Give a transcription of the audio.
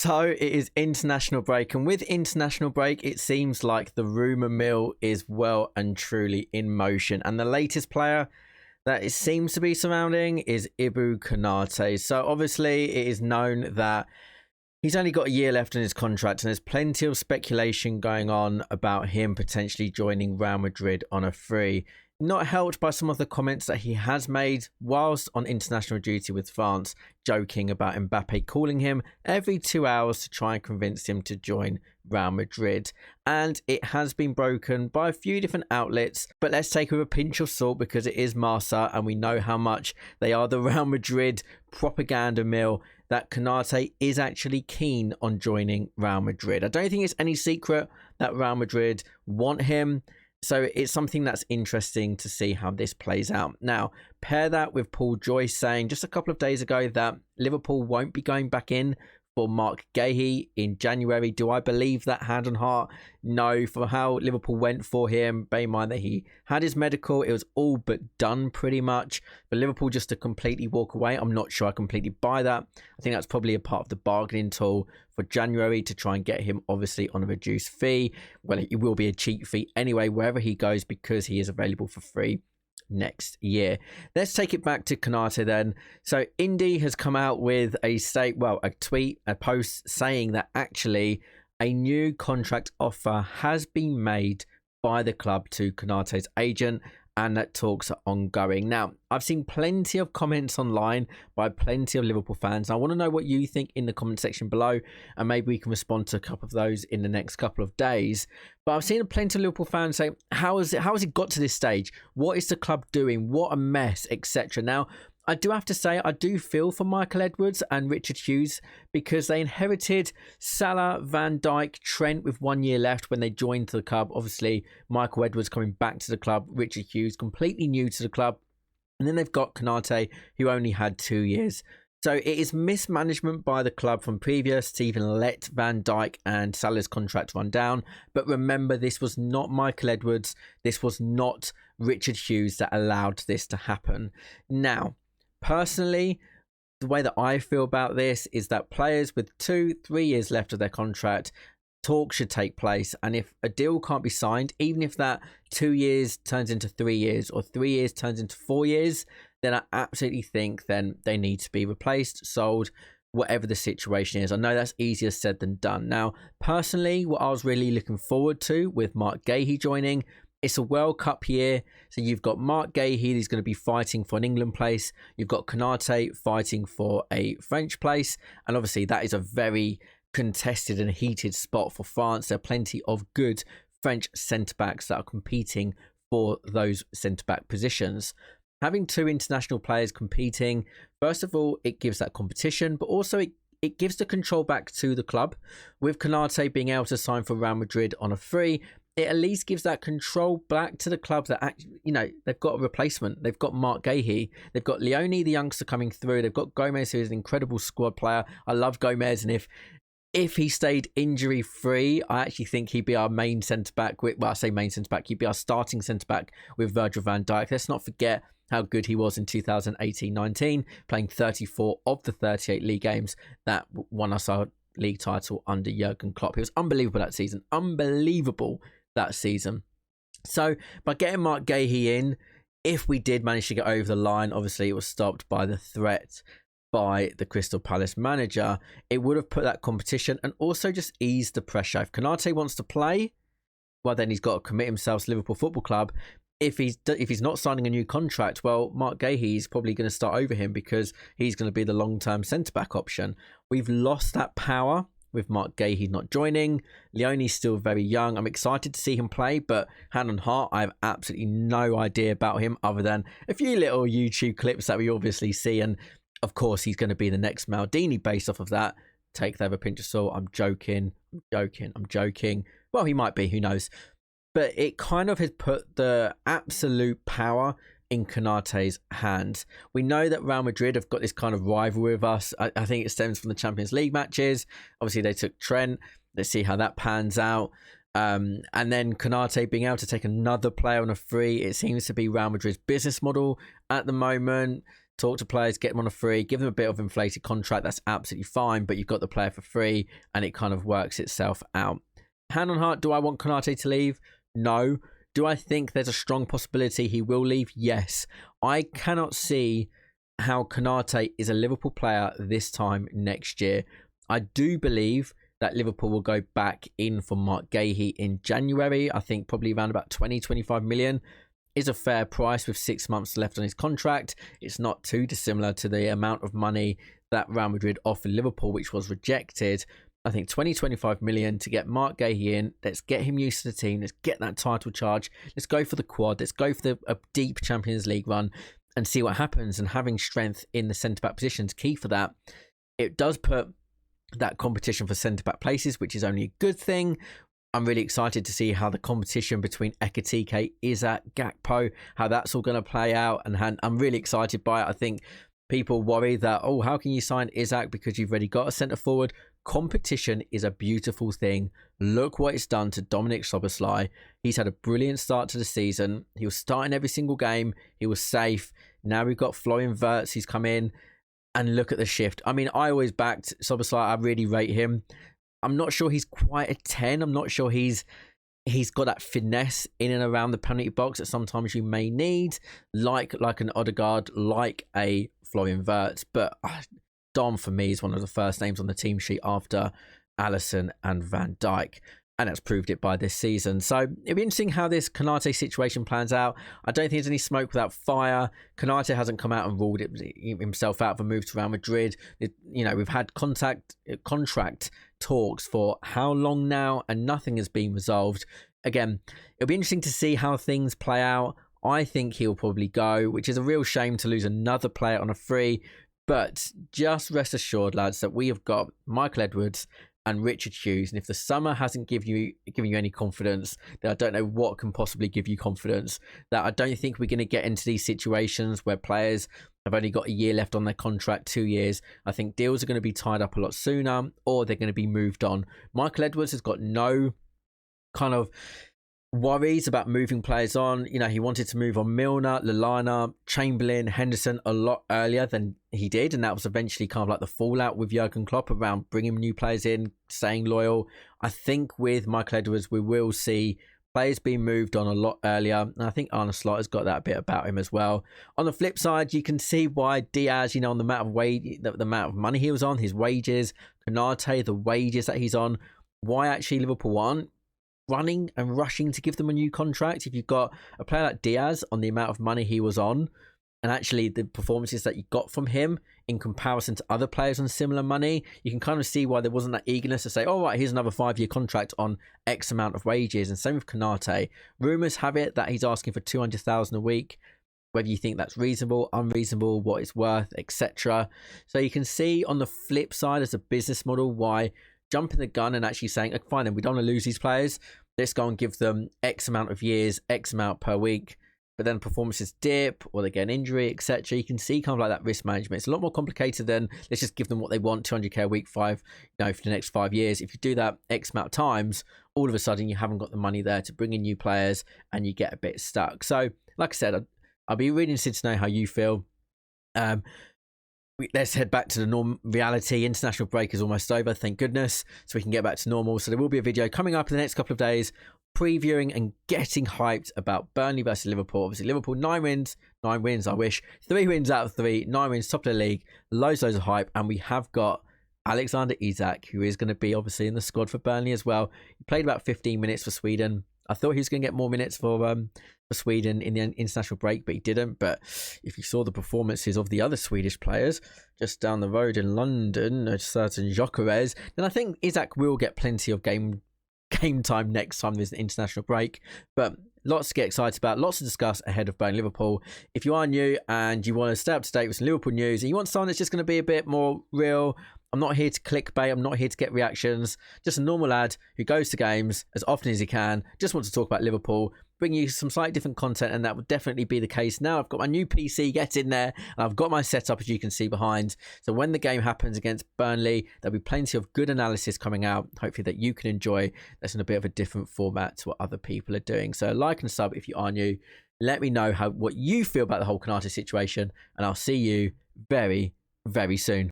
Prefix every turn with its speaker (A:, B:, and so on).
A: So it is international break, and with international break, it seems like the rumour mill is well and truly in motion. And the latest player that it seems to be surrounding is Ibrahima Konaté. So obviously, it is known that he's only got a year left in his contract, and there's plenty of speculation going on about him potentially joining Real Madrid on a free. Not helped by some of the comments that he has made whilst on international duty with France, joking about Mbappe calling him every 2 hours to try and convince him to join Real Madrid. And it has been broken by a few different outlets, but let's take it with a pinch of salt because it is Marca and we know how much they are the Real Madrid propaganda mill, that Konaté is actually keen on joining Real Madrid. I don't think it's any secret that Real Madrid want him. So it's something that's interesting to see how this plays out. Now, pair that with Paul Joyce saying just a couple of days ago that Liverpool won't be going back in for Marc Guéhi in January. Do I believe that hand on heart? No. For how Liverpool went for him, bear in mind that he had his medical. It was all but done pretty much. For Liverpool just to completely walk away, I'm not sure I completely buy that. I think that's probably a part of the bargaining tool for January to try and get him obviously on a reduced fee. Well, it will be a cheap fee anyway, wherever he goes, because he is available for free next year. Let's take it back to Konaté then. So Indy has come out with a tweet, a post saying that actually a new contract offer has been made by the club to Konaté's agent, and that talks are ongoing. Now, I've seen plenty of comments online by plenty of Liverpool fans. I want to know what you think in the comment section below, and maybe we can respond to a couple of those in the next couple of days. But I've seen plenty of Liverpool fans say, how has it got to this stage? What is the club doing? What a mess, etc. Now, I do have to say, I do feel for Michael Edwards and Richard Hughes, because they inherited Salah, Van Dijk, Trent with 1 year left when they joined the club. Obviously, Michael Edwards coming back to the club, Richard Hughes completely new to the club. And then they've got Konaté, who only had 2 years. So it is mismanagement by the club from previous to even let Van Dijk and Salah's contract run down. But remember, this was not Michael Edwards. This was not Richard Hughes that allowed this to happen. Now, personally, the way that I feel about this is that players with 2-3 years left of their contract, talk should take place. And if a deal can't be signed, even if that 2 years turns into 3 years or 3 years turns into 4 years, then I absolutely think then they need to be replaced, sold, whatever the situation is. I know that's easier said than done. Now, personally, what I was really looking forward to with Marc Guéhi joining, it's a World Cup year, so you've got Marc Guéhi, who's going to be fighting for an England place. You've got Konaté fighting for a French place. And obviously that is a very contested and heated spot for France. There are plenty of good French centre-backs that are competing for those centre-back positions. Having two international players competing, first of all, it gives that competition, but also it gives the control back to the club. With Konaté being able to sign for Real Madrid on a free, it at least gives that control back to the club that actually, they've got a replacement. They've got Marc Guéhi. They've got Leone, the youngster, coming through. They've got Gomez, who is an incredible squad player. I love Gomez, and if he stayed injury free, I actually think he'd be our main centre back. Well, I say main centre back. He'd be our starting centre back with Virgil van Dijk. Let's not forget how good he was in 2018-19, playing 34 of the 38 league games that won us our league title under Jurgen Klopp. He was unbelievable that season. Unbelievable that season. So by getting Marc Guéhi in, if we did manage to get over the line, obviously it was stopped by the threat by the Crystal Palace manager. It would have put that competition and also just eased the pressure. If Konaté wants to play, well, then he's got to commit himself to Liverpool Football Club. If he's not signing a new contract, well, Marc Guéhi is probably going to start over him because he's going to be the long-term centre-back option. We've lost that power with Marc Guéhi not joining. Leone's still very young. I'm excited to see him play, but hand on heart, I have absolutely no idea about him other than a few little YouTube clips that we obviously see. And of course, he's going to be the next Maldini based off of that. Take that with a pinch of salt. I'm joking. Well, he might be. Who knows? But it kind of has put the absolute power in Konaté's hands. We know that Real Madrid have got this kind of rivalry with us. I think it stems from the Champions League matches. Obviously, they took Trent. Let's see how that pans out. And then Konaté being able to take another player on a free. It seems to be Real Madrid's business model at the moment. talk to players, get them on a free, give them a bit of inflated contract. That's absolutely fine, but you've got the player for free and it kind of works itself out. Hand on heart, do I want Konaté to leave? No. Do I think there's a strong possibility he will leave? Yes. I cannot see how Konaté is a Liverpool player this time next year. I do believe that Liverpool will go back in for Mark Gahey in January. I think probably around about 20-25 million is a fair price with 6 months left on his contract. It's not too dissimilar to the amount of money that Real Madrid offered Liverpool, which was rejected. I think 20-25 million to get Mark Gahey in. Let's get him used to the team. Let's get that title charge. Let's go for the quad. Let's go for a deep Champions League run and see what happens. And having strength in the centre-back position is key for that. It does put that competition for centre-back places, which is only a good thing. I'm really excited to see how the competition between Ekitike, Isak, Gakpo, how that's all going to play out. And I'm really excited by it. I think people worry that, oh, how can you sign Isak because you've already got a centre-forward? Competition is a beautiful thing. Look what it's done to Dominic Szoboszlai. He's had a brilliant start to the season. He was starting every single game. He was safe. Now we've got Florian Wirtz. He's come in and look at the shift. I mean, I always backed Szoboszlai. I really rate him. I'm not sure he's quite a 10. I'm not sure he's got that finesse in and around the penalty box that sometimes you may need, like an Odegaard, like a Florian Wirtz. But Dom, for me, is one of the first names on the team sheet after Alisson and Van Dijk. And that's proved it by this season. So it'll be interesting how this Konaté situation plans out. I don't think there's any smoke without fire. Konaté hasn't come out and ruled himself out for move to Real Madrid. We've had contract talks for how long now, and nothing has been resolved. Again, it'll be interesting to see how things play out. I think he'll probably go, which is a real shame to lose another player on a free. But just rest assured, lads, that we have got Michael Edwards and Richard Hughes. And if the summer hasn't given you any confidence, then I don't know what can possibly give you confidence. That I don't think we're going to get into these situations where players have only got a year left on their contract, 2 years. I think deals are going to be tied up a lot sooner, or they're going to be moved on. Michael Edwards has got no kind of worries about moving players on. He wanted to move on Milner, Lallana, Chamberlain, Henderson a lot earlier than he did, and that was eventually kind of like the fallout with Jurgen Klopp around bringing new players in, staying loyal. I think with Michael Edwards, we will see players being moved on a lot earlier, and I think Arne Slot has got that bit about him as well. On the flip side, you can see why Diaz, on the amount of the amount of money he was on, his wages, Konaté, the wages that he's on, why actually Liverpool aren't running and rushing to give them a new contract. If you've got a player like Diaz on the amount of money he was on, and actually the performances that you got from him in comparison to other players on similar money, you can kind of see why there wasn't that eagerness to say, oh, right, here's another 5-year contract on X amount of wages. And same with Konaté. Rumours have it that he's asking for 200,000 a week. Whether you think that's reasonable, unreasonable, what it's worth, etc. So you can see on the flip side as a business model why jumping the gun and actually saying, fine, then we don't want to lose these players. Let's go and give them X amount of years, X amount per week. But then performances dip or they get an injury, etc. You can see kind of like that risk management. It's a lot more complicated than let's just give them what they want, 200k a week, for the next 5 years. If you do that X amount of times, all of a sudden you haven't got the money there to bring in new players and you get a bit stuck. So, like I said, I'll be really interested to know how you feel. Let's head back to the normal reality. International break is almost over, thank goodness, so we can get back to normal. So there will be a video coming up in the next couple of days previewing and getting hyped about Burnley versus Liverpool. Obviously Liverpool 9 wins, I wish, 3 wins out of 3, 9 wins, top of the league, loads of hype. And we have got Alexander Isak, who is going to be obviously in the squad for Burnley as well. He played about 15 minutes for Sweden. I thought he was going to get more minutes for Sweden in the international break, but he didn't. But if you saw the performances of the other Swedish players just down the road in London, a certain Gyökeres, then I think Isak will get plenty of game time next time there's an international break. But lots to get excited about, lots to discuss ahead of Burnley Liverpool. If you are new and you want to stay up to date with some Liverpool news and you want someone that's just going to be a bit more real, I'm not here to clickbait, I'm not here to get reactions, just a normal lad who goes to games as often as he can, just wants to talk about Liverpool, bring you some slightly different content, and that would definitely be the case. Now I've got my new PC, get in there, and I've got my setup as you can see behind. So when the game happens against Burnley, there'll be plenty of good analysis coming out, hopefully that you can enjoy. That's in a bit of a different format to what other people are doing. So like and sub if you are new. Let me know what you feel about the whole Konaté situation, and I'll see you very, very soon.